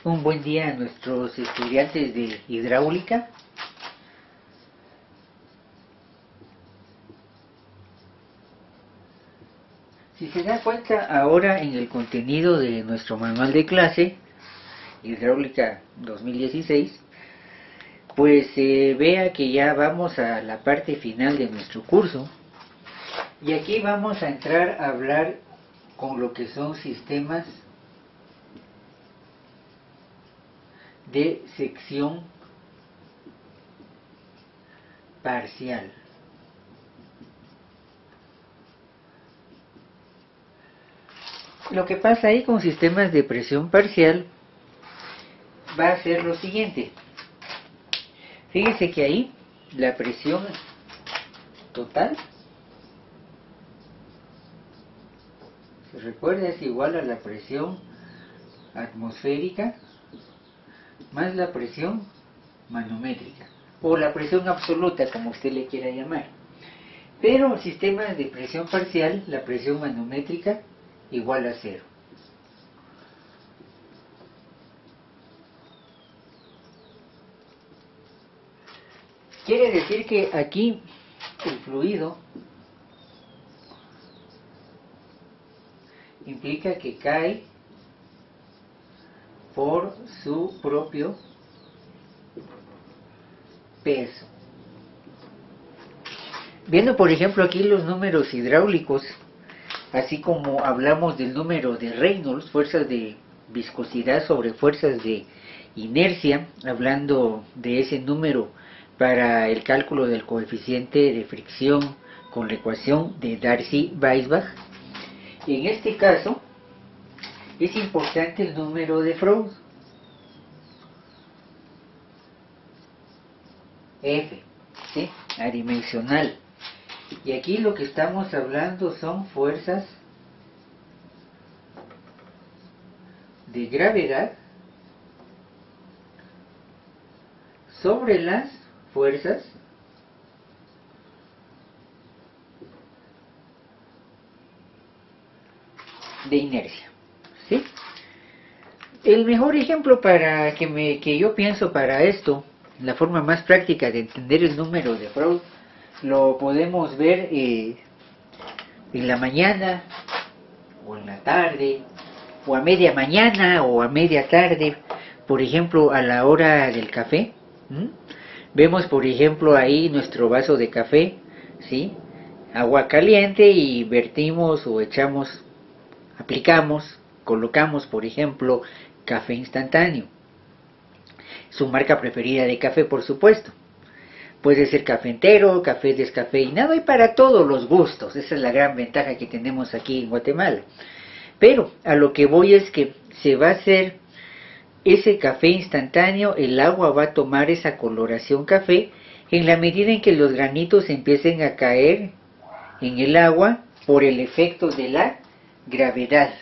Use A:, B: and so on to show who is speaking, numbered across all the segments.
A: Un buen día a nuestros estudiantes de hidráulica. Si se da cuenta ahora en el contenido de nuestro manual de clase, Hidráulica 2016, pues vea que ya vamos a la parte final de nuestro curso. Y aquí vamos a entrar a hablar con lo que son sistemas de sección parcial. Lo que pasa ahí con sistemas de presión parcial va a ser lo siguiente. Fíjese que ahí la presión total, se recuerda, es igual a la presión atmosférica más la presión manométrica, o la presión absoluta, como usted le quiera llamar. Pero en sistemas de presión parcial, la presión manométrica igual a 0. Quiere decir que aquí el fluido implica que cae por su propio peso. Viendo por ejemplo aquí los números hidráulicos, así como hablamos del número de Reynolds, fuerzas de viscosidad sobre fuerzas de inercia, hablando de ese número para el cálculo del coeficiente de fricción con la ecuación de Darcy-Weisbach. En este caso es importante el número de Freud, F, ¿sí? Adimensional. Y aquí lo que estamos hablando son fuerzas de gravedad sobre las fuerzas de inercia, ¿sí? El mejor ejemplo para que yo pienso para esto, la forma más práctica de entender el número de Freud, lo podemos ver en la mañana, o en la tarde, o a media mañana, o a media tarde, por ejemplo, a la hora del café. Vemos, por ejemplo, ahí nuestro vaso de café, ¿sí? Agua caliente y vertimos o echamos, aplicamos, colocamos, por ejemplo, café instantáneo. Su marca preferida de café, por supuesto. Puede ser café entero, café descafeinado, y para todos los gustos. Esa es la gran ventaja que tenemos aquí en Guatemala. Pero a lo que voy es que se va a hacer ese café instantáneo, el agua va a tomar esa coloración café en la medida en que los granitos empiecen a caer en el agua por el efecto de la gravedad.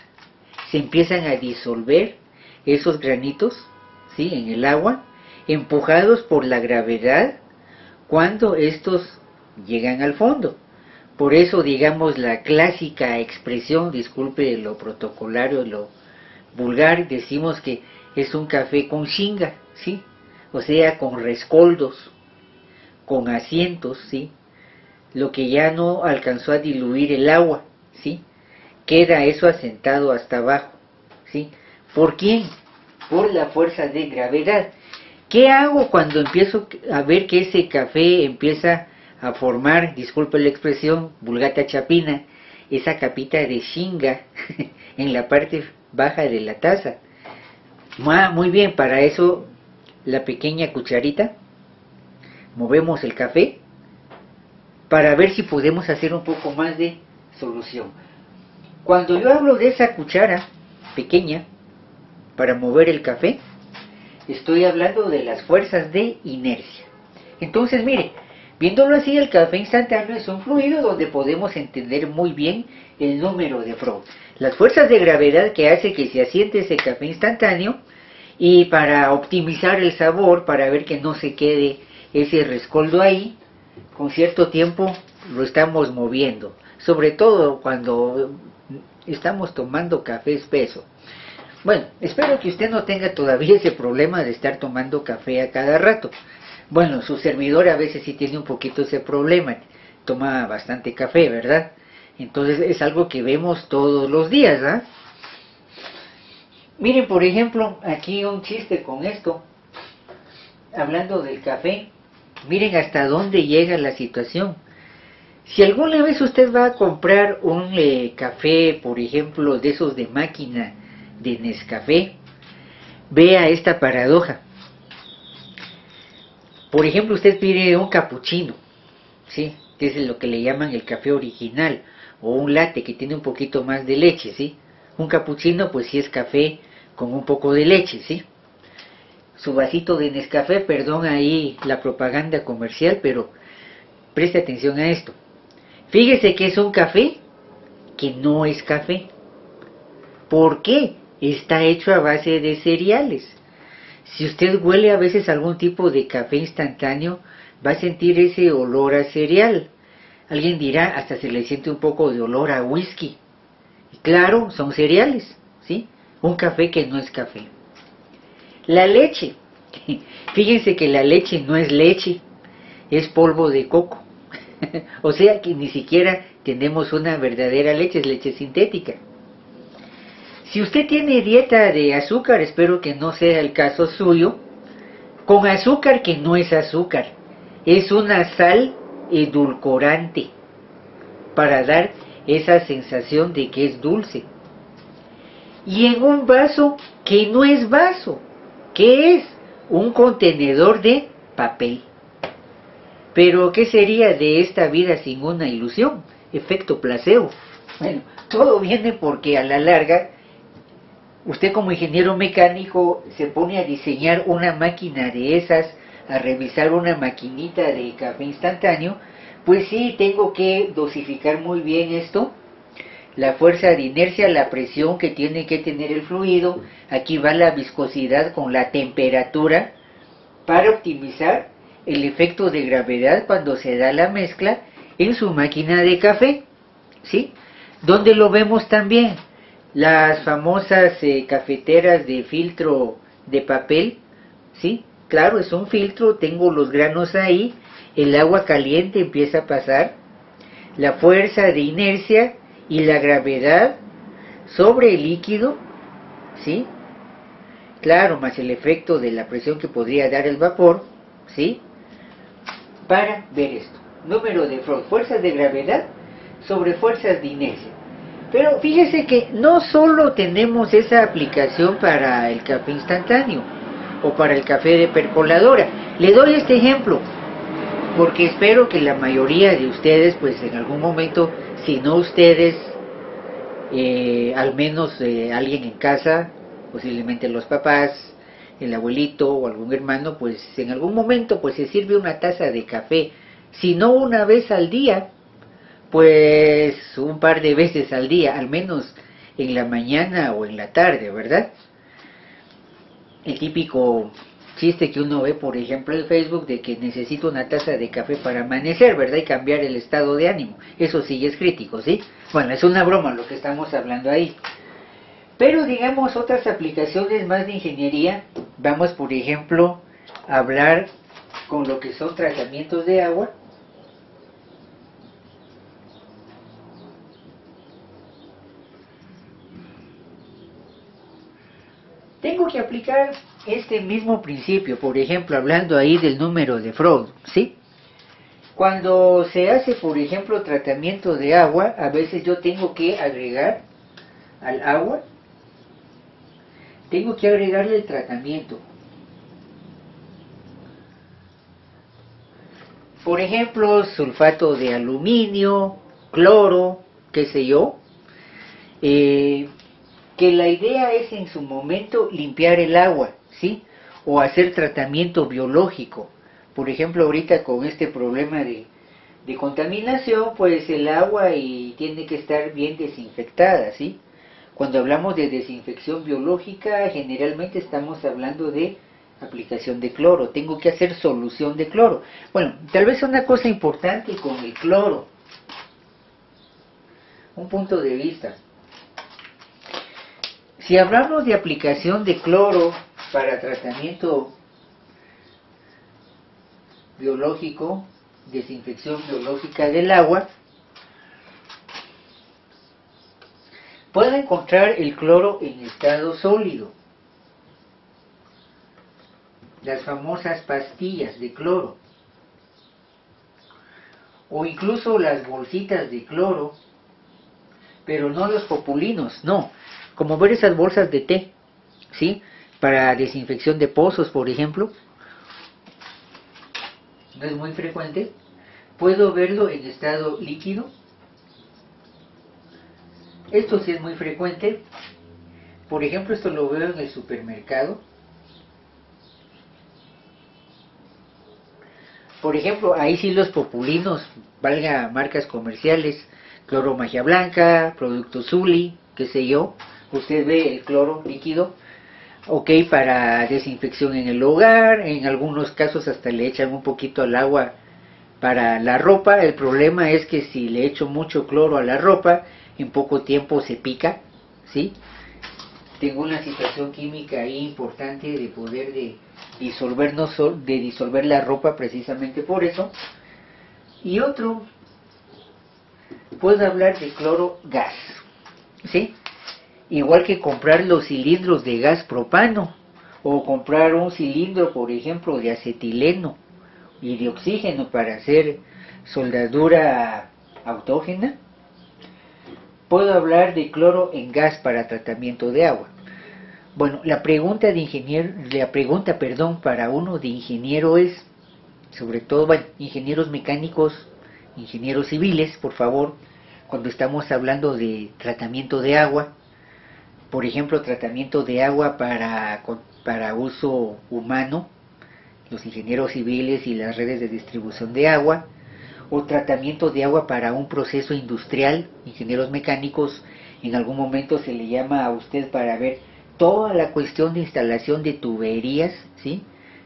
A: Se empiezan a disolver esos granitos, ¿sí?, en el agua, empujados por la gravedad cuando estos llegan al fondo. Por eso, digamos, la clásica expresión, disculpe lo protocolario, lo vulgar, decimos que es un café con chinga, ¿sí? O sea, con rescoldos, con asientos, ¿sí? Lo que ya no alcanzó a diluir el agua, ¿sí? Queda eso asentado hasta abajo, ¿sí? ¿Por quién? Por la fuerza de gravedad. ¿Qué hago cuando empiezo a ver que ese café empieza a formar, disculpe la expresión, vulgata chapina, esa capita de chinga en la parte baja de la taza? Muy bien, para eso la pequeña cucharita, movemos el café para ver si podemos hacer un poco más de solución. Cuando yo hablo de esa cuchara pequeña para mover el café, estoy hablando de las fuerzas de inercia. Entonces, mire, viéndolo así, el café instantáneo es un fluido donde podemos entender muy bien el número de Freud. Las fuerzas de gravedad que hace que se asiente ese café instantáneo, y para optimizar el sabor, para ver que no se quede ese rescoldo ahí, con cierto tiempo lo estamos moviendo. Sobre todo cuando estamos tomando café espeso. Bueno, espero que usted no tenga todavía ese problema de estar tomando café a cada rato. Bueno, su servidor a veces sí tiene un poquito ese problema, toma bastante café, ¿verdad? Entonces es algo que vemos todos los días, ¿ah? Miren, por ejemplo, aquí un chiste con esto, hablando del café. Miren hasta dónde llega la situación. Si alguna vez usted va a comprar un café, por ejemplo, de esos de máquina de Nescafé, vea esta paradoja. Por ejemplo, usted pide un capuchino, ¿sí? Que es lo que le llaman el café original, o un latte que tiene un poquito más de leche, ¿sí? Un capuchino, pues sí es café con un poco de leche, ¿sí? Su vasito de Nescafé, perdón ahí la propaganda comercial, pero preste atención a esto. Fíjese que es un café que no es café. ¿Por qué? Está hecho a base de cereales. Si usted huele a veces algún tipo de café instantáneo, va a sentir ese olor a cereal. Alguien dirá, hasta se le siente un poco de olor a whisky. Y claro, son cereales, ¿sí? Un café que no es café. La leche. Fíjense que la leche no es leche, es polvo de coco. O sea que ni siquiera tenemos una verdadera leche, es leche sintética. Si usted tiene dieta de azúcar, espero que no sea el caso suyo, con azúcar que no es azúcar, es una sal edulcorante para dar esa sensación de que es dulce. Y en un vaso que no es vaso, ¿qué es? Un contenedor de papel. Pero ¿qué sería de esta vida sin una ilusión? Efecto placebo. Bueno, todo viene porque a la larga, usted como ingeniero mecánico se pone a diseñar una máquina de esas, a revisar una maquinita de café instantáneo, pues sí, tengo que dosificar muy bien esto, la fuerza de inercia, la presión que tiene que tener el fluido, aquí va la viscosidad con la temperatura, para optimizar el efecto de gravedad cuando se da la mezcla en su máquina de café, ¿sí? ¿Dónde lo vemos también? Las famosas cafeteras de filtro de papel, ¿sí? Claro, es un filtro, tengo los granos ahí, el agua caliente empieza a pasar, la fuerza de inercia y la gravedad sobre el líquido, ¿sí? Claro, más el efecto de la presión que podría dar el vapor, ¿sí? Para ver esto. Número de Freud, fuerzas de gravedad sobre fuerzas de inercia. Pero fíjese que no solo tenemos esa aplicación para el café instantáneo o para el café de percoladora. Le doy este ejemplo porque espero que la mayoría de ustedes, pues en algún momento, si no ustedes, al menos alguien en casa, posiblemente los papás, el abuelito o algún hermano, pues en algún momento pues se sirve una taza de café, si no una vez al día, pues un par de veces al día, al menos en la mañana o en la tarde, ¿verdad? El típico chiste que uno ve, por ejemplo, en Facebook, de que necesito una taza de café para amanecer, ¿verdad? Y cambiar el estado de ánimo. Eso sí es crítico, ¿sí? Bueno, es una broma lo que estamos hablando ahí. Pero digamos otras aplicaciones más de ingeniería, vamos por ejemplo a hablar con lo que son tratamientos de agua. Tengo que aplicar este mismo principio, por ejemplo, hablando ahí del número de Freud, ¿sí? Cuando se hace, por ejemplo, tratamiento de agua, a veces yo tengo que agregar al agua, tengo que agregarle el tratamiento. Por ejemplo, sulfato de aluminio, cloro, qué sé yo. Que la idea es en su momento limpiar el agua, ¿sí? O hacer tratamiento biológico. Por ejemplo, ahorita con este problema de contaminación, pues el agua tiene que estar bien desinfectada, ¿sí? Cuando hablamos de desinfección biológica, generalmente estamos hablando de aplicación de cloro. Tengo que hacer solución de cloro. Bueno, tal vez una cosa importante con el cloro, un punto de vista. Si hablamos de aplicación de cloro para tratamiento biológico, desinfección biológica del agua, puede encontrar el cloro en estado sólido, las famosas pastillas de cloro, o incluso las bolsitas de cloro, pero no los populinos, no, como ver esas bolsas de té, ¿sí? Para desinfección de pozos, por ejemplo, no es muy frecuente. Puedo verlo en estado líquido. Esto sí es muy frecuente. Por ejemplo, esto lo veo en el supermercado. Por ejemplo, ahí sí los populinos, valga marcas comerciales, cloro magia blanca, producto Zuli, qué sé yo. Usted ve el cloro líquido, ok, para desinfección en el hogar, en algunos casos hasta le echan un poquito al agua para la ropa. El problema es que si le echo mucho cloro a la ropa, en poco tiempo se pica, ¿sí? Tengo una situación química ahí importante de poder disolver, de disolver la ropa precisamente por eso. Y otro, puedo hablar de cloro gas, ¿sí? Igual que comprar los cilindros de gas propano, o comprar un cilindro, por ejemplo, de acetileno y de oxígeno para hacer soldadura autógena. Puedo hablar de cloro en gas para tratamiento de agua. Bueno, la pregunta para uno de ingeniero es, sobre todo, bueno, ingenieros mecánicos, ingenieros civiles, por favor, cuando estamos hablando de tratamiento de agua, por ejemplo, tratamiento de agua para uso humano, los ingenieros civiles y las redes de distribución de agua, o tratamiento de agua para un proceso industrial, ingenieros mecánicos, en algún momento se le llama a usted para ver toda la cuestión de instalación de tuberías, ¿sí?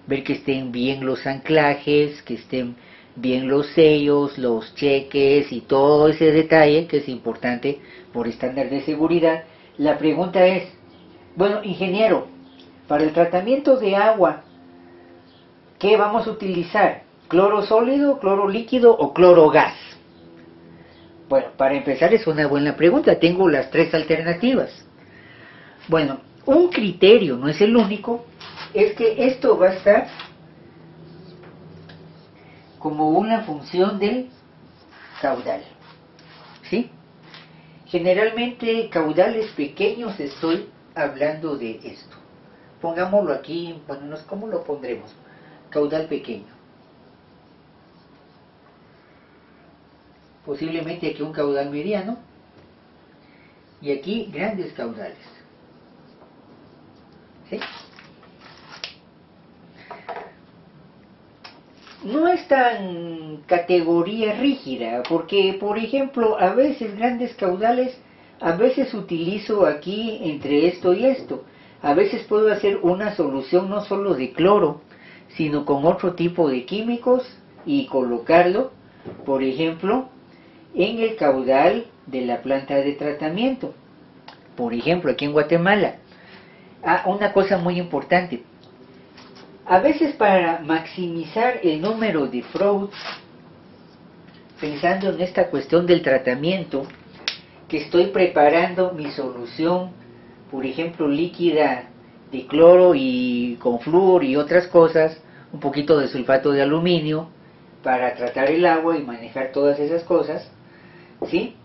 A: Ver que estén bien los anclajes, que estén bien los sellos, los cheques y todo ese detalle que es importante por estándar de seguridad. La pregunta es, bueno, ingeniero, para el tratamiento de agua, ¿qué vamos a utilizar? ¿Cloro sólido, cloro líquido o cloro gas? Bueno, para empezar es una buena pregunta, tengo las tres alternativas. Bueno, un criterio, no es el único, es que esto va a estar como una función del caudal, ¿sí? Generalmente caudales pequeños estoy hablando de esto. Pongámoslo aquí, bueno, ¿cómo lo pondremos? Caudal pequeño. Posiblemente aquí un caudal mediano y aquí grandes caudales, ¿sí? No es tan categoría rígida, porque por ejemplo a veces grandes caudales, a veces utilizo aquí entre esto y esto, a veces puedo hacer una solución no solo de cloro, sino con otro tipo de químicos y colocarlo, por ejemplo, en el caudal de la planta de tratamiento. Por ejemplo, aquí en Guatemala. Una cosa muy importante. A veces para maximizar el número de Freud, pensando en esta cuestión del tratamiento, que estoy preparando mi solución, por ejemplo, líquida de cloro y con flúor y otras cosas, un poquito de sulfato de aluminio, para tratar el agua y manejar todas esas cosas, ¿sí?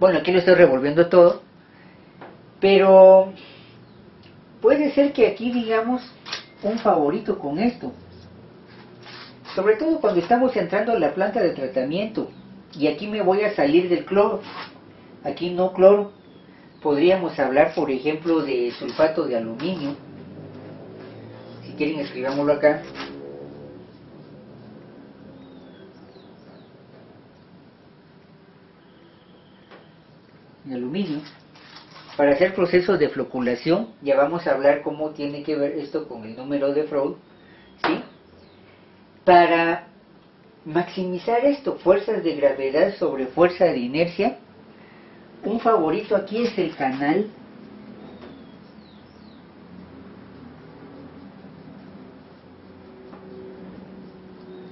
A: Bueno, aquí lo estoy revolviendo todo, pero puede ser que aquí digamos un favorito con esto, sobre todo cuando estamos entrando a la planta de tratamiento, y aquí me voy a salir del cloro, aquí no cloro, podríamos hablar por ejemplo de sulfato de aluminio, si quieren escribámoslo acá, de aluminio, para hacer procesos de floculación. Ya vamos a hablar cómo tiene que ver esto con el número de Freud, ¿sí? Para maximizar esto, fuerzas de gravedad sobre fuerza de inercia, un favorito aquí es el canal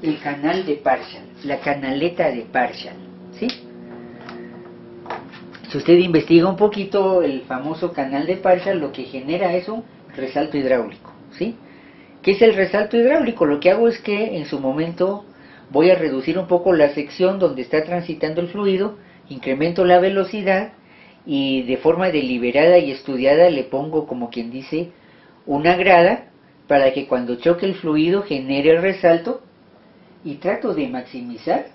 A: el canal de Parshall, la canaleta de Parshall, ¿sí? Si usted investiga un poquito el famoso canal de Parshall, lo que genera es un resalto hidráulico, ¿sí? ¿Qué es el resalto hidráulico? Lo que hago es que en su momento voy a reducir un poco la sección donde está transitando el fluido, incremento la velocidad y de forma deliberada y estudiada le pongo, como quien dice, una grada para que cuando choque el fluido genere el resalto, y trato de maximizar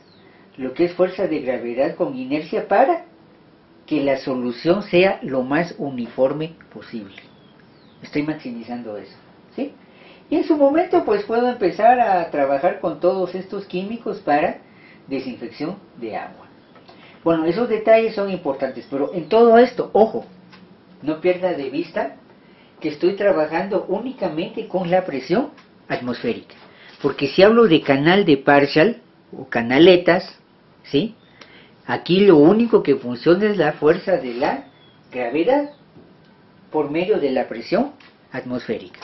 A: lo que es fuerza de gravedad con inercia para que la solución sea lo más uniforme posible. Estoy maximizando eso, ¿sí? Y en su momento pues puedo empezar a trabajar con todos estos químicos para desinfección de agua. Bueno, esos detalles son importantes, pero en todo esto, ojo, no pierda de vista que estoy trabajando únicamente con la presión atmosférica. Porque si hablo de canal de Parshall o canaletas, ¿sí? Aquí lo único que funciona es la fuerza de la gravedad por medio de la presión atmosférica.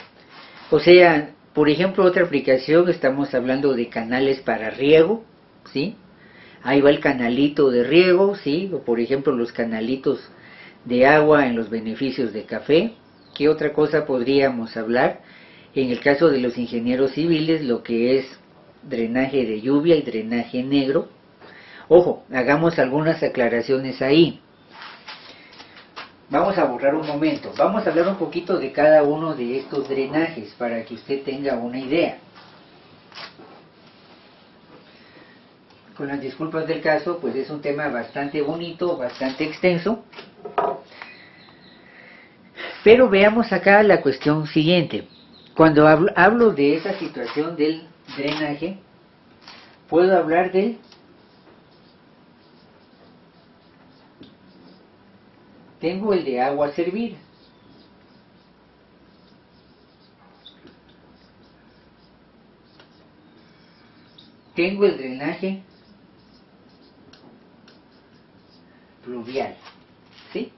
A: O sea, por ejemplo, otra aplicación, estamos hablando de canales para riego, ¿sí? Ahí va el canalito de riego, ¿sí? O por ejemplo los canalitos de agua en los beneficios de café. ¿Qué otra cosa podríamos hablar? En el caso de los ingenieros civiles, lo que es drenaje de lluvia y drenaje negro. Ojo, hagamos algunas aclaraciones ahí. Vamos a borrar un momento. Vamos a hablar un poquito de cada uno de estos drenajes para que usted tenga una idea. Con las disculpas del caso, pues es un tema bastante bonito, bastante extenso. Pero veamos acá la cuestión siguiente. Cuando hablo de esa situación del drenaje, puedo hablar del tengo el de agua servida. Tengo el drenaje pluvial, ¿sí?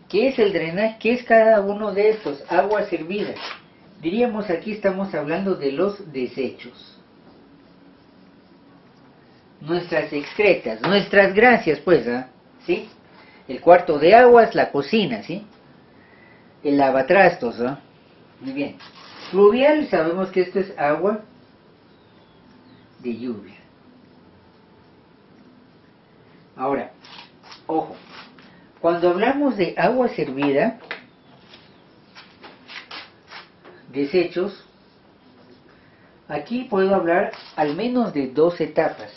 A: ¿Qué es el drenaje? ¿Qué es cada uno de estos? Agua servida. Diríamos aquí estamos hablando de los desechos. Nuestras excretas, nuestras gracias, pues, ¿sí? El cuarto de aguas, la cocina, ¿sí? El lavatrastos, ¿no? Muy bien. Fluvial, sabemos que esto es agua de lluvia. Ahora, ojo, cuando hablamos de agua servida, desechos, aquí puedo hablar al menos de dos etapas.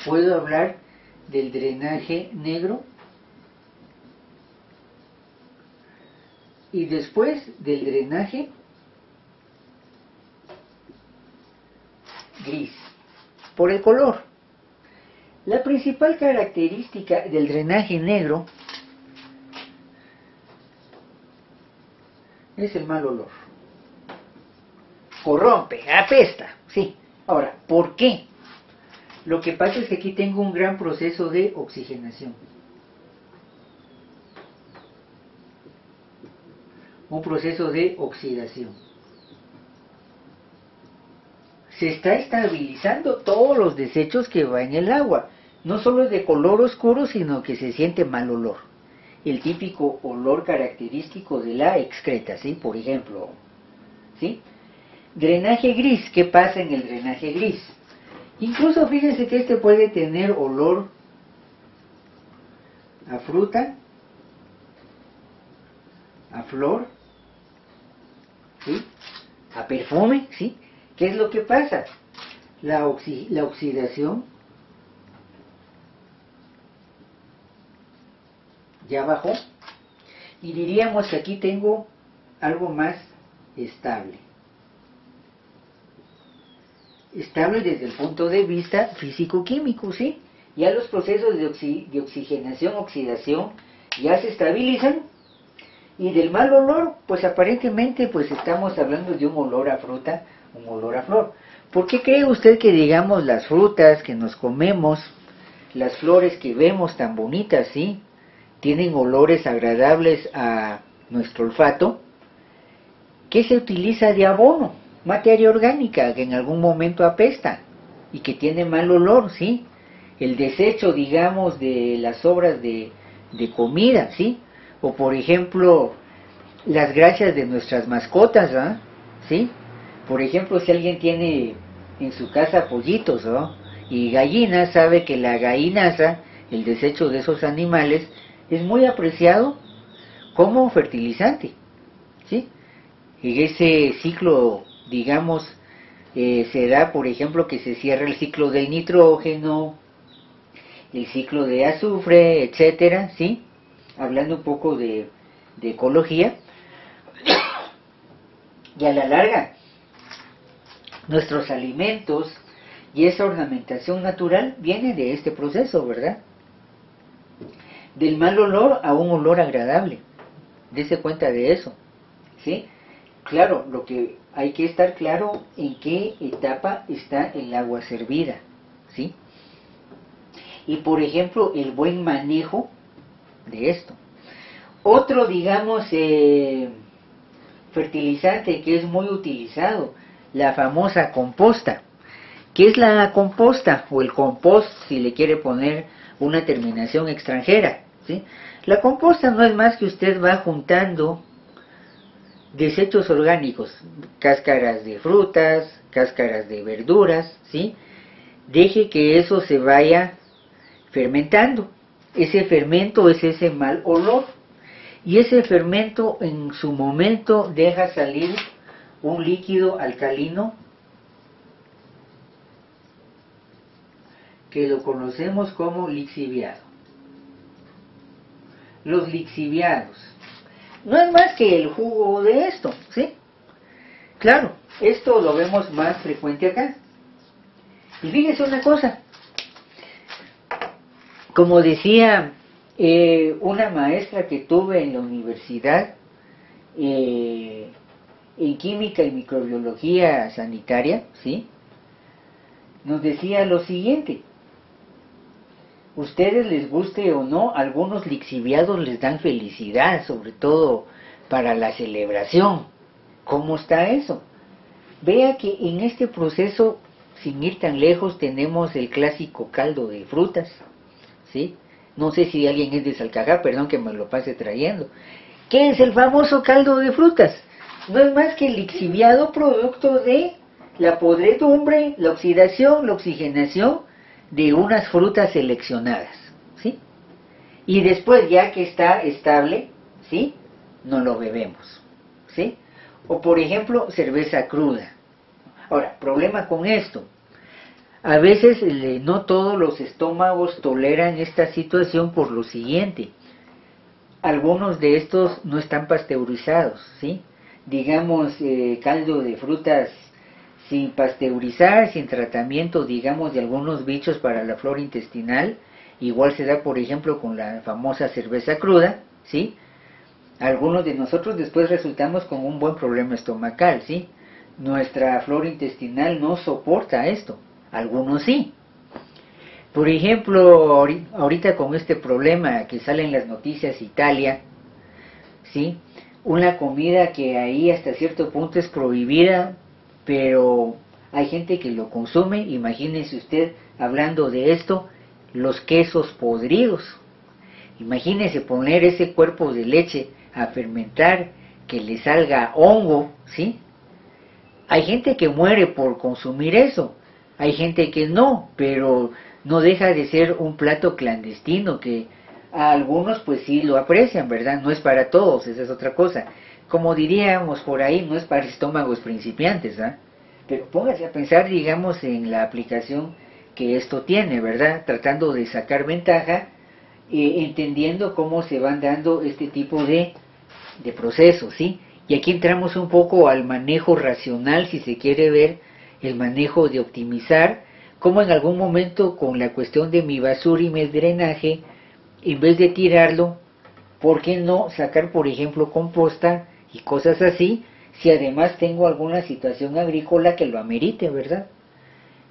A: Puedo hablar del drenaje negro y después del drenaje gris, por el color. La principal característica del drenaje negro es el mal olor. Corrompe, apesta, sí. Ahora, ¿por qué? Lo que pasa es que aquí tengo un gran proceso de oxigenación. Un proceso de oxidación. Se está estabilizando todos los desechos que va en el agua. No solo es de color oscuro, sino que se siente mal olor. El típico olor característico de la excreta, ¿sí? Por ejemplo, ¿sí? Drenaje gris, ¿qué pasa en el drenaje gris? Incluso fíjense que este puede tener olor a fruta, a flor, ¿sí? A perfume, ¿sí? ¿Qué es lo que pasa? La oxidación ya bajó y diríamos que aquí tengo algo más estable. Estable desde el punto de vista físico-químico, ¿sí? Ya los procesos de oxigenación, oxidación ya se estabilizan. Y del mal olor, pues aparentemente pues estamos hablando de un olor a fruta, un olor a flor. ¿Por qué cree usted que digamos las frutas que nos comemos, las flores que vemos tan bonitas, ¿sí? Tienen olores agradables a nuestro olfato? ¿Qué se utiliza de abono? materia orgánica que en algún momento apesta y que tiene mal olor, ¿sí? El desecho, digamos, de las sobras de comida, ¿sí? O por ejemplo, las grasas de nuestras mascotas, ¿ah? ¿Sí? Por ejemplo, si alguien tiene en su casa pollitos, ¿no? Y gallinas, sabe que la gallinaza, el desecho de esos animales, es muy apreciado como fertilizante, ¿sí? En ese ciclo, digamos, se da, por ejemplo, que se cierra el ciclo del nitrógeno, el ciclo de azufre, etcétera, ¿sí? Hablando un poco de ecología, y a la larga, nuestros alimentos y esa ornamentación natural viene de este proceso, ¿verdad? Del mal olor a un olor agradable. Dese cuenta de eso, ¿sí? Claro, lo que hay que estar claro en qué etapa está el agua servida, ¿sí? Y por ejemplo, el buen manejo de esto. Otro, digamos, fertilizante que es muy utilizado, la famosa composta. ¿Qué es la composta? O el compost, si le quiere poner una terminación extranjera, ¿sí? La composta no es más que usted va juntando desechos orgánicos, cáscaras de frutas, cáscaras de verduras, ¿sí? Deje que eso se vaya fermentando. Ese fermento es ese mal olor. Y ese fermento en su momento deja salir un líquido alcalino que lo conocemos como lixiviado. Los lixiviados no es más que el jugo de esto, ¿sí? Claro, esto lo vemos más frecuente acá. Y fíjese una cosa, como decía una maestra que tuve en la universidad, en química y microbiología sanitaria, ¿sí? Nos decía lo siguiente: ustedes, les guste o no, algunos lixiviados les dan felicidad, sobre todo para la celebración. ¿Cómo está eso? Vea que en este proceso, sin ir tan lejos, tenemos el clásico caldo de frutas, ¿sí? No sé si alguien es de Salcajá, perdón que me lo pase trayendo. ¿Qué es el famoso caldo de frutas? No es más que el lixiviado producto de la podredumbre, la oxidación, la oxigenación de unas frutas seleccionadas, ¿sí? Y después, ya que está estable, ¿sí?, no lo bebemos, ¿sí? O por ejemplo, cerveza cruda. Ahora, problema con esto. A veces no todos los estómagos toleran esta situación por lo siguiente: algunos de estos no están pasteurizados, ¿sí? Digamos, caldo de frutas sin pasteurizar, sin tratamiento, digamos, de algunos bichos para la flora intestinal. Igual se da, por ejemplo, con la famosa cerveza cruda, ¿sí? Algunos de nosotros después resultamos con un buen problema estomacal, ¿sí? Nuestra flora intestinal no soporta esto, algunos sí. Por ejemplo, ahorita con este problema que sale en las noticias, Italia, ¿sí? Una comida que ahí hasta cierto punto es prohibida, pero hay gente que lo consume. Imagínese usted, hablando de esto, los quesos podridos. Imagínese poner ese cuerpo de leche a fermentar, que le salga hongo, ¿sí? Hay gente que muere por consumir eso, hay gente que no, pero no deja de ser un plato clandestino que a algunos pues sí lo aprecian, ¿verdad? No es para todos, esa es otra cosa. Como diríamos por ahí, no es para estómagos principiantes, ¿ah? Pero póngase a pensar, digamos, en la aplicación que esto tiene, ¿verdad? Tratando de sacar ventaja, entendiendo cómo se van dando este tipo de procesos, ¿sí? Y aquí entramos un poco al manejo racional, si se quiere ver, el manejo de optimizar, como en algún momento con la cuestión de mi basura y mi drenaje, en vez de tirarlo, ¿por qué no sacar, por ejemplo, composta y cosas así, si además tengo alguna situación agrícola que lo amerite, ¿verdad?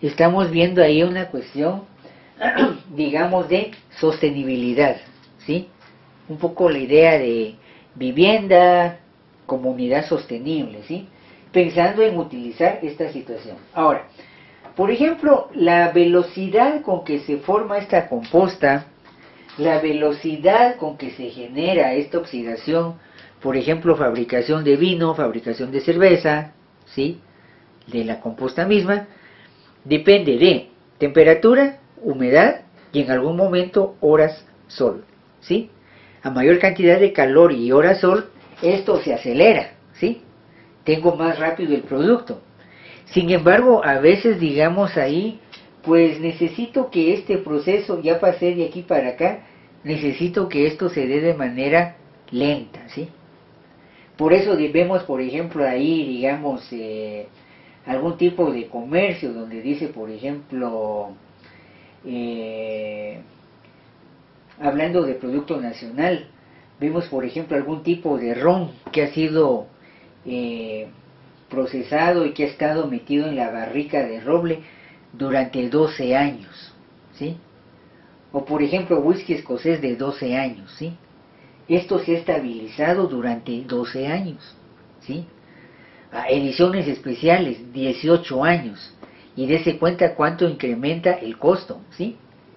A: Estamos viendo ahí una cuestión, digamos, de sostenibilidad, ¿sí? Un poco la idea de vivienda, comunidad sostenible, ¿sí? pensando en utilizar esta situación. Ahora, por ejemplo, la velocidad con que se forma esta composta, la velocidad con que se genera esta oxidación, por ejemplo, fabricación de vino, fabricación de cerveza, ¿sí?, de la composta misma, depende de temperatura, humedad y en algún momento horas sol, ¿sí? A mayor cantidad de calor y horas sol, esto se acelera, ¿sí? Tengo más rápido el producto. Sin embargo, a veces, digamos ahí, pues necesito que este proceso, ya pasé de aquí para acá, necesito que esto se dé de manera lenta, ¿sí? Por eso debemos, por ejemplo, ahí, digamos, algún tipo de comercio donde dice, por ejemplo, hablando de producto nacional, vemos, por ejemplo, algún tipo de ron que ha sido procesado y que ha estado metido en la barrica de roble durante 12 años, ¿sí? O por ejemplo, whisky escocés de 12 años, ¿sí? Esto se ha estabilizado durante 12 años, ¿sí? Ediciones especiales, 18 años. Y dése cuenta cuánto incrementa el costo, ¿sí?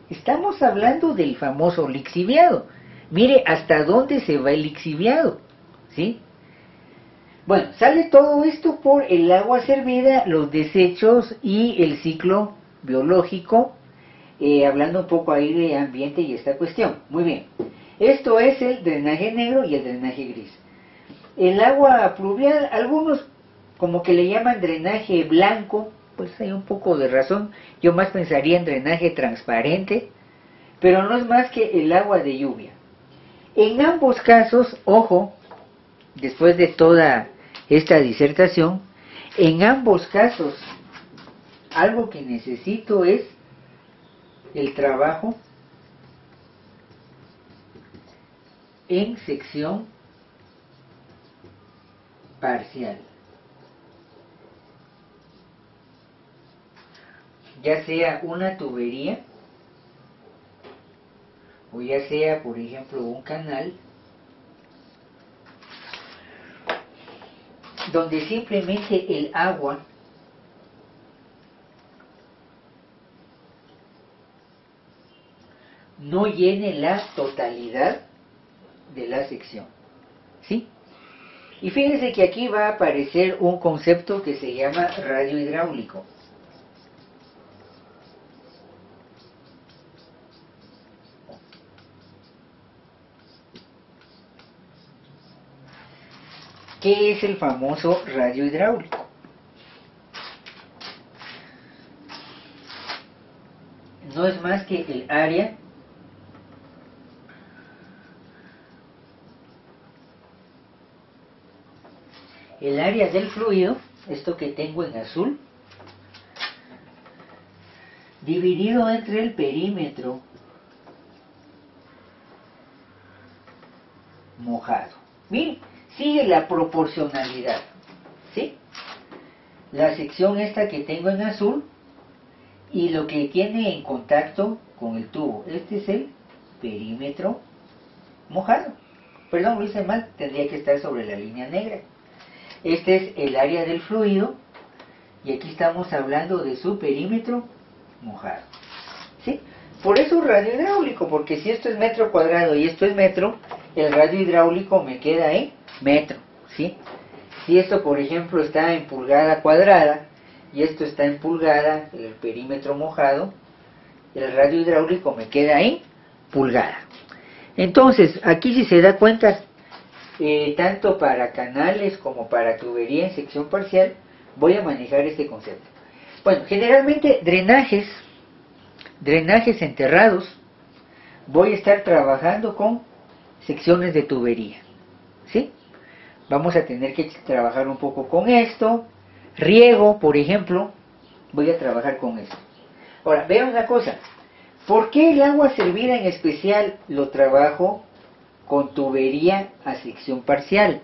A: Estamos hablando del famoso lixiviado. Mire hasta dónde se va el lixiviado, ¿sí? Bueno, sale todo esto por el agua servida, los desechos y el ciclo biológico, hablando un poco ahí de ambiente y esta cuestión. Muy bien, esto es el drenaje negro y el drenaje gris. El agua pluvial, algunos como que le llaman drenaje blanco, pues hay un poco de razón. Yo más pensaría en drenaje transparente, pero no es más que el agua de lluvia. En ambos casos, ojo, después de toda esta disertación, en ambos casos, algo que necesito es el trabajo en sección parcial. Ya sea una tubería, o ya sea, por ejemplo, un canal, donde simplemente el agua no llene la totalidad de la sección, ¿sí? Y fíjense que aquí va a aparecer un concepto que se llama radio hidráulico. ¿Qué es el famoso radio hidráulico? No es más que el área del fluido, esto que tengo en azul, dividido entre el perímetro mojado. Miren, sigue la proporcionalidad, ¿sí? La sección esta que tengo en azul y lo que tiene en contacto con el tubo. Este es el perímetro mojado. Perdón, lo hice mal, tendría que estar sobre la línea negra. Este es el área del fluido y aquí estamos hablando de su perímetro mojado, ¿sí? Por eso radio hidráulico, porque si esto es metro cuadrado y esto es metro, el radio hidráulico me queda en metro, ¿sí? Si esto, por ejemplo, está en pulgada cuadrada y esto está en pulgada, el perímetro mojado, el radio hidráulico me queda en pulgada. Entonces, aquí si se da cuenta, tanto para canales como para tubería en sección parcial, voy a manejar este concepto. Bueno, generalmente drenajes enterrados, voy a estar trabajando con secciones de tubería, ¿sí? Vamos a tener que trabajar un poco con esto. Riego, por ejemplo, voy a trabajar con esto. Ahora, vean una cosa. ¿Por qué el agua servida en especial lo trabajo con tubería a sección parcial?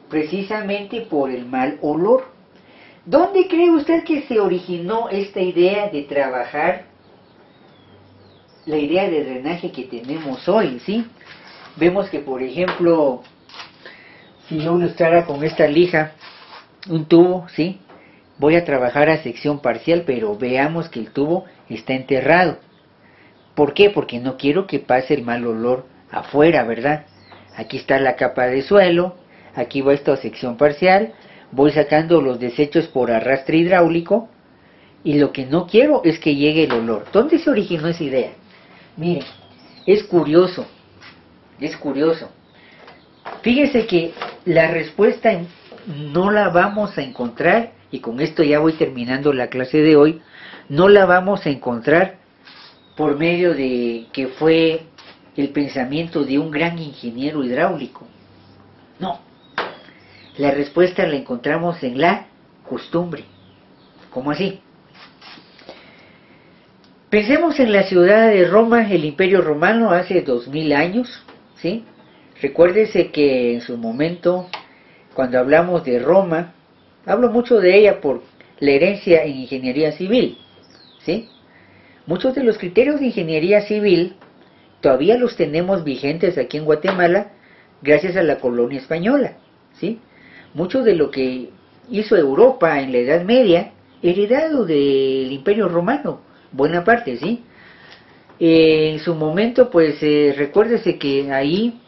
A: Precisamente por el mal olor. ¿Dónde cree usted que se originó esta idea de trabajar la idea de drenaje que tenemos hoy, ¿sí? Vemos que, por ejemplo, si yo ilustrara con esta lija un tubo, ¿sí? Voy a trabajar a sección parcial, pero veamos que el tubo está enterrado. ¿Por qué? Porque no quiero que pase el mal olor afuera, ¿verdad? Aquí está la capa de suelo, aquí va esta sección parcial, voy sacando los desechos por arrastre hidráulico, y lo que no quiero es que llegue el olor. ¿Dónde se originó esa idea? Miren, es curioso, es curioso. Fíjese que la respuesta no la vamos a encontrar, y con esto ya voy terminando la clase de hoy, no la vamos a encontrar por medio de que fue el pensamiento de un gran ingeniero hidráulico. No, la respuesta la encontramos en la costumbre. ¿Cómo así? Pensemos en la ciudad de Roma, el Imperio Romano, hace 2000 años, ¿sí? Recuérdese que en su momento, cuando hablamos de Roma, hablo mucho de ella por la herencia en ingeniería civil, ¿sí? Muchos de los criterios de ingeniería civil todavía los tenemos vigentes aquí en Guatemala gracias a la colonia española, ¿sí? Mucho de lo que hizo Europa en la Edad Media, heredado del Imperio Romano, buena parte, ¿sí? En su momento, pues, recuérdese que ahí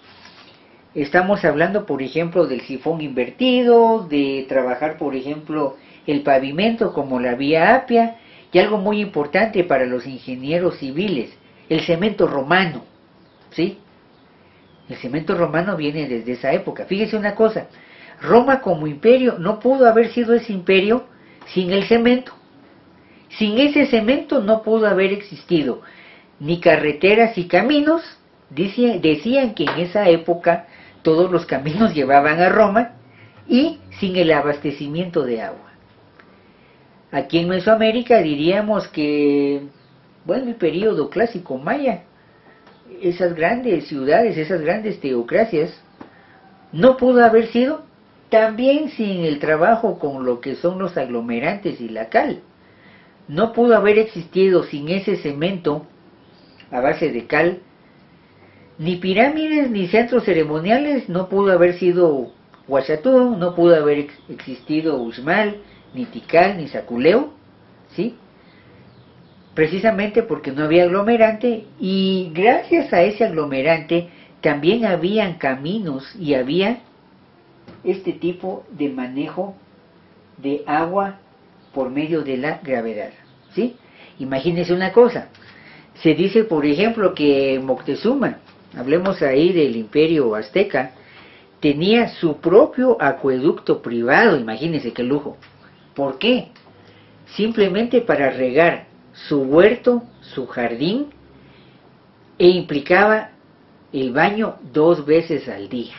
A: estamos hablando, por ejemplo, del sifón invertido, de trabajar, por ejemplo, el pavimento como la vía Apia, y algo muy importante para los ingenieros civiles, el cemento romano, ¿sí? El cemento romano viene desde esa época. Fíjese una cosa, Roma como imperio no pudo haber sido ese imperio sin el cemento. Sin ese cemento no pudo haber existido ni carreteras y caminos. Decían que en esa época todos los caminos llevaban a Roma, y sin el abastecimiento de agua. Aquí en Mesoamérica diríamos que, bueno, el periodo clásico maya, esas grandes ciudades, esas grandes teocracias, no pudo haber sido también sin el trabajo con lo que son los aglomerantes y la cal. No pudo haber existido sin ese cemento a base de cal, ni pirámides ni centros ceremoniales. No pudo haber sido Huachatú, no pudo haber existido Uxmal, ni Tikal, ni Saculeo, ¿sí? Precisamente porque no había aglomerante, y gracias a ese aglomerante también habían caminos y había este tipo de manejo de agua por medio de la gravedad, ¿sí? Imagínense una cosa, se dice por ejemplo que Moctezuma, hablemos ahí del imperio azteca, tenía su propio acueducto privado. Imagínense qué lujo. ¿Por qué? Simplemente para regar su huerto, su jardín, e implicaba el baño 2 veces al día.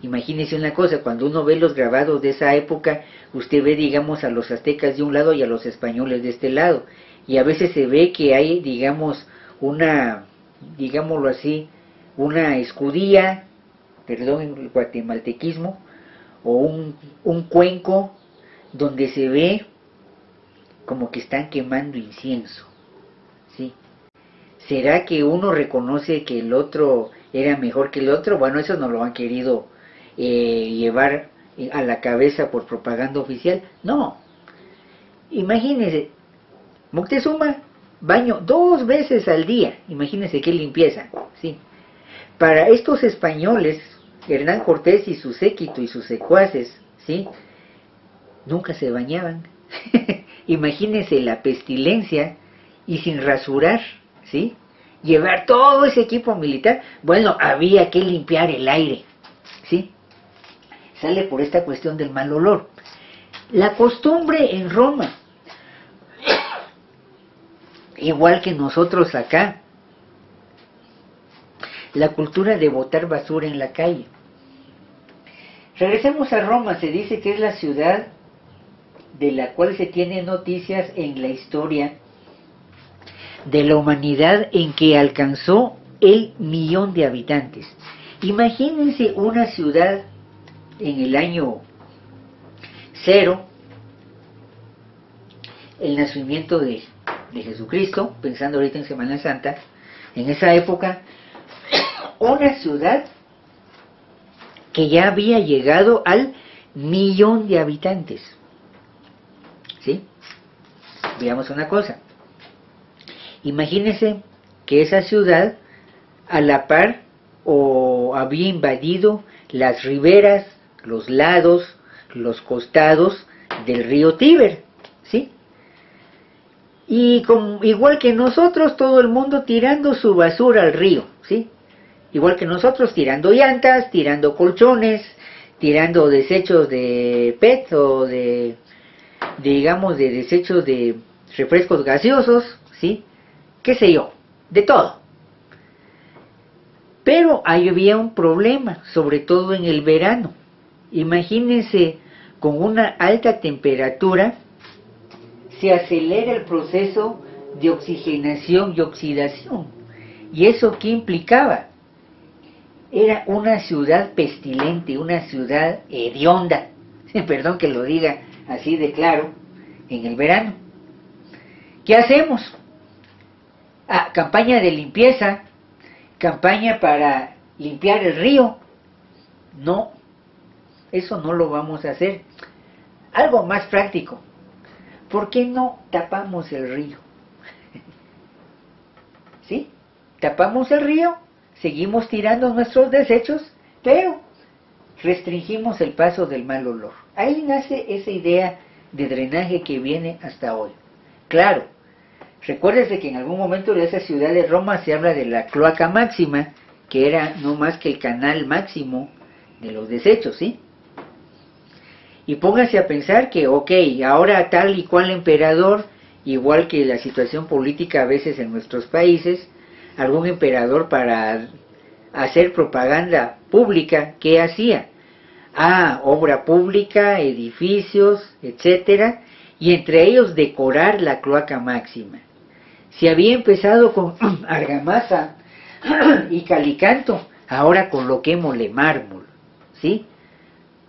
A: Imagínense una cosa, cuando uno ve los grabados de esa época, usted ve, digamos, a los aztecas de un lado y a los españoles de este lado, y a veces se ve que hay, digamos, una, digámoslo así, una escudilla, perdón, el guatemaltequismo, o un cuenco donde se ve como que están quemando incienso, ¿sí? ¿Será que uno reconoce que el otro era mejor que el otro? Bueno, eso no lo han querido llevar a la cabeza por propaganda oficial. No. Imagínense, Moctezuma, baño 2 veces al día. Imagínense qué limpieza, ¿sí? Para estos españoles, Hernán Cortés y su séquito y sus secuaces, ¿sí?, nunca se bañaban. Imagínense la pestilencia, y sin rasurar, ¿sí?, llevar todo ese equipo militar. Bueno, había que limpiar el aire, ¿sí? Sale por esta cuestión del mal olor. La costumbre en Roma, igual que nosotros acá, la cultura de botar basura en la calle. Regresemos a Roma. Se dice que es la ciudad de la cual se tienen noticias en la historia de la humanidad en que alcanzó el 1.000.000 de habitantes. Imagínense una ciudad en el año 0, el nacimiento de Jesucristo, pensando ahorita en Semana Santa, en esa época, una ciudad que ya había llegado al millón de habitantes. ¿Sí? Veamos una cosa. Imagínense que esa ciudad a la par o había invadido las riberas, los lados, los costados del río Tíber, ¿sí? Y igual que nosotros, todo el mundo tirando su basura al río, ¿sí? Igual que nosotros, tirando llantas, tirando colchones, tirando desechos de PET o digamos, de desechos de refrescos gaseosos, ¿sí? Qué sé yo, de todo. Pero ahí había un problema, sobre todo en el verano. Imagínense, con una alta temperatura, se acelera el proceso de oxigenación y oxidación. ¿Y eso qué implicaba? Era una ciudad pestilente, una ciudad hedionda, perdón que lo diga así de claro, en el verano. ¿Qué hacemos? Campaña de limpieza, campaña para limpiar el río. No, eso no lo vamos a hacer. Algo más práctico. ¿Por qué no tapamos el río? ¿Sí? Tapamos el río, seguimos tirando nuestros desechos, pero restringimos el paso del mal olor. Ahí nace esa idea de drenaje que viene hasta hoy. Claro, recuérdese que en algún momento de esa ciudad de Roma se habla de la cloaca máxima, que era no más que el canal máximo de los desechos, ¿sí? Y póngase a pensar que, ok, ahora tal y cual emperador, igual que la situación política a veces en nuestros países, algún emperador para hacer propaganda pública, ¿qué hacía? Obra pública, edificios, etcétera, y entre ellos decorar la cloaca máxima. Si había empezado con argamasa y calicanto, ahora coloquémosle mármol, ¿sí?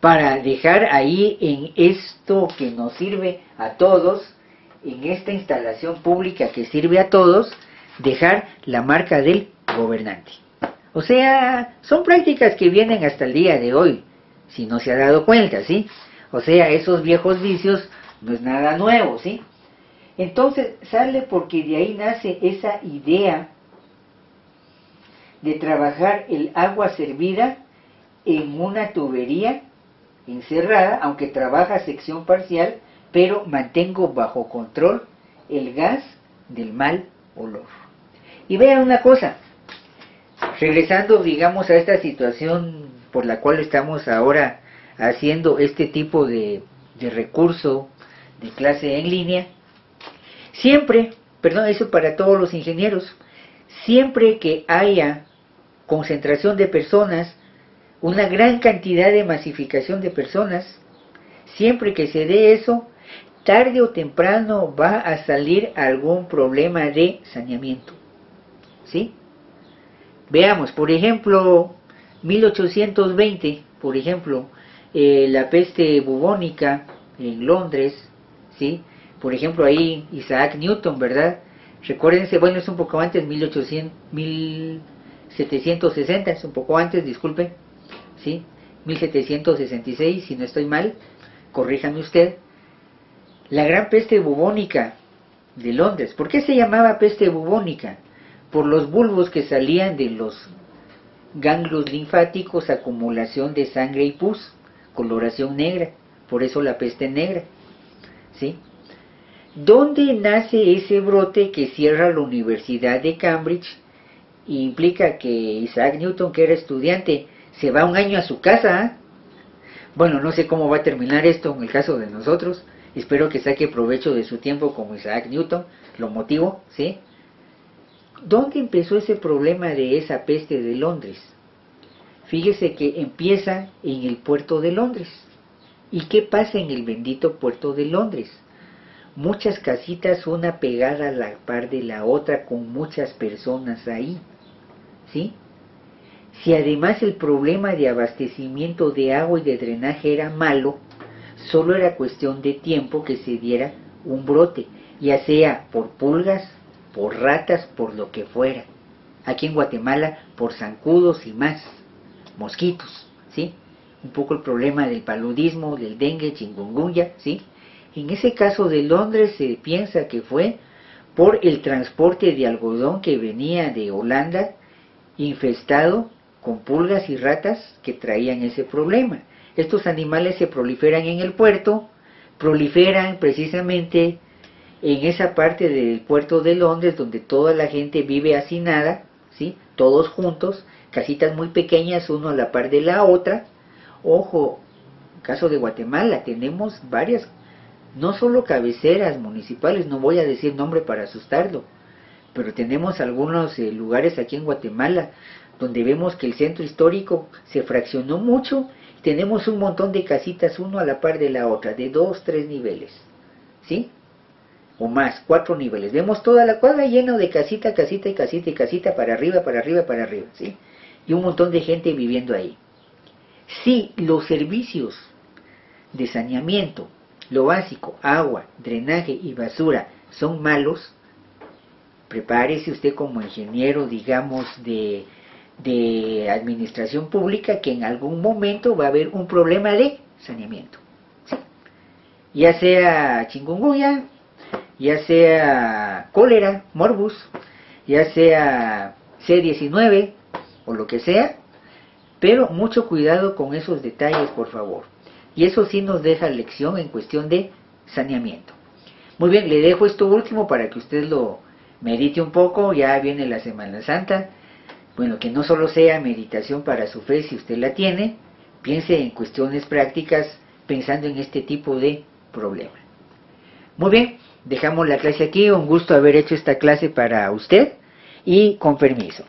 A: Para dejar ahí en esto que nos sirve a todos, en esta instalación pública que sirve a todos, dejar la marca del gobernante. O sea, son prácticas que vienen hasta el día de hoy, si no se ha dado cuenta, ¿sí? O sea, esos viejos vicios no es nada nuevo, ¿sí? Entonces sale porque de ahí nace esa idea de trabajar el agua servida en una tubería encerrada, aunque trabaja a sección parcial, pero mantengo bajo control el gas del mal olor. Y vean una cosa, regresando digamos a esta situación por la cual estamos ahora haciendo este tipo de recurso de clase en línea, siempre, perdón, eso para todos los ingenieros, siempre que haya concentración de personas, una gran cantidad de masificación de personas, siempre que se dé eso, tarde o temprano va a salir algún problema de saneamiento, ¿sí? Veamos, por ejemplo, 1820, por ejemplo, la peste bubónica en Londres, ¿sí? Por ejemplo, ahí Isaac Newton, ¿verdad? Recuérdense, bueno, es un poco antes, 1760, es un poco antes, disculpe, ¿sí? 1766, si no estoy mal, corríjame usted. La gran peste bubónica de Londres. ¿Por qué se llamaba peste bubónica? Por los bulbos que salían de los ganglios linfáticos, acumulación de sangre y pus, coloración negra, por eso la peste negra, ¿sí? ¿Dónde nace ese brote que cierra la Universidad de Cambridge y implica que Isaac Newton, que era estudiante, se va un año a su casa? Bueno, no sé cómo va a terminar esto en el caso de nosotros, espero que saque provecho de su tiempo como Isaac Newton, lo motivo, ¿sí? ¿Dónde empezó ese problema de esa peste de Londres? Fíjese que empieza en el puerto de Londres. ¿Y qué pasa en el bendito puerto de Londres? Muchas casitas una pegada a la par de la otra con muchas personas ahí, ¿sí? Si además el problema de abastecimiento de agua y de drenaje era malo, solo era cuestión de tiempo que se diera un brote, ya sea por pulgas, por ratas, por lo que fuera. Aquí en Guatemala, por zancudos y más, mosquitos, ¿sí? un poco el problema del paludismo, del dengue, chikungunya, ¿sí? En ese caso de Londres se piensa que fue por el transporte de algodón que venía de Holanda, infestado con pulgas y ratas que traían ese problema. Estos animales se proliferan en el puerto, proliferan precisamente en esa parte del puerto de Londres donde toda la gente vive hacinada, ¿sí? Todos juntos, casitas muy pequeñas, uno a la par de la otra. Ojo, en caso de Guatemala tenemos varias, no solo cabeceras municipales, no voy a decir nombre para asustarlo, pero tenemos algunos lugares aquí en Guatemala donde vemos que el centro histórico se fraccionó mucho. Tenemos un montón de casitas, uno a la par de la otra, de 2, 3 niveles, ¿sí? O más, 4 niveles. Vemos toda la cuadra llena de casita, casita y casita y casita, para arriba, para arriba, para arriba, ¿sí? Y un montón de gente viviendo ahí. Si los servicios de saneamiento, lo básico, agua, drenaje y basura, son malos, prepárese usted como ingeniero, digamos, de administración pública, que en algún momento va a haber un problema de saneamiento, ¿sí? Ya sea chikungunya, ya sea cólera, morbus, ya sea C19 o lo que sea, pero mucho cuidado con esos detalles, por favor. Y eso sí nos deja lección en cuestión de saneamiento. Muy bien, le dejo esto último para que usted lo medite un poco. Ya viene la Semana Santa. Bueno, que no solo sea meditación para su fe, si usted la tiene, piense en cuestiones prácticas pensando en este tipo de problema. Muy bien, dejamos la clase aquí. Un gusto haber hecho esta clase para usted y con permiso.